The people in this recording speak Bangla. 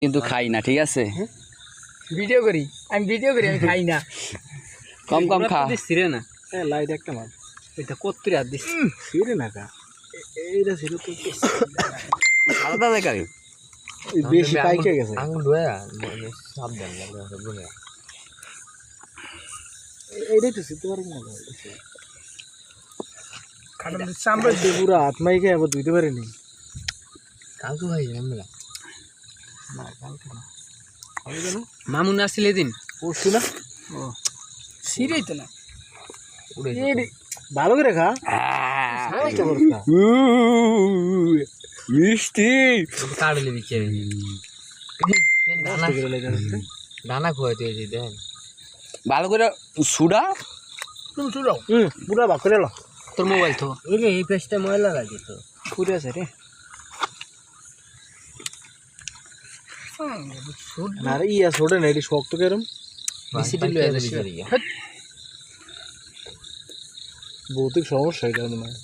কিন্তু খাই না, ঠিক আছে? ভিডিও করি আমি খাই না। কম কম খা। সিরে না লাইট একটা মার এটা কত্তরি হাত দিস সিরে না কা এইটা সিরে তো সাদা দেখারি বেশি পাইকে গেছে আঙুল ধোয়া সাবধান লাগে এইটাই তো সিতে পারি না খাটাম চামড়া দিয়ে পুরো হাত মাইকে আবার ধুইতে পারিনি। কালকে ভাই আমরা না কালকে না মামুন আসছিল এদিন পড়ছি না ও সিরেই তো না উড়ে ভালো করে খা মিষ্টি কাটলে দিচ্ছে দানা খোয়াতে হয়েছে দেন ভালো করে সুডা তুমি চুড়াও পুরা ভাগ করে লো তোর মোবাইল তো এই পেজটা ময়লা লাগে তো ফুটে আছে রে না রে ইয়া ছোটে না এটি শক্ত কেরম বেশি দিল ভৌতিক সমস্যা এটা মনে হয়।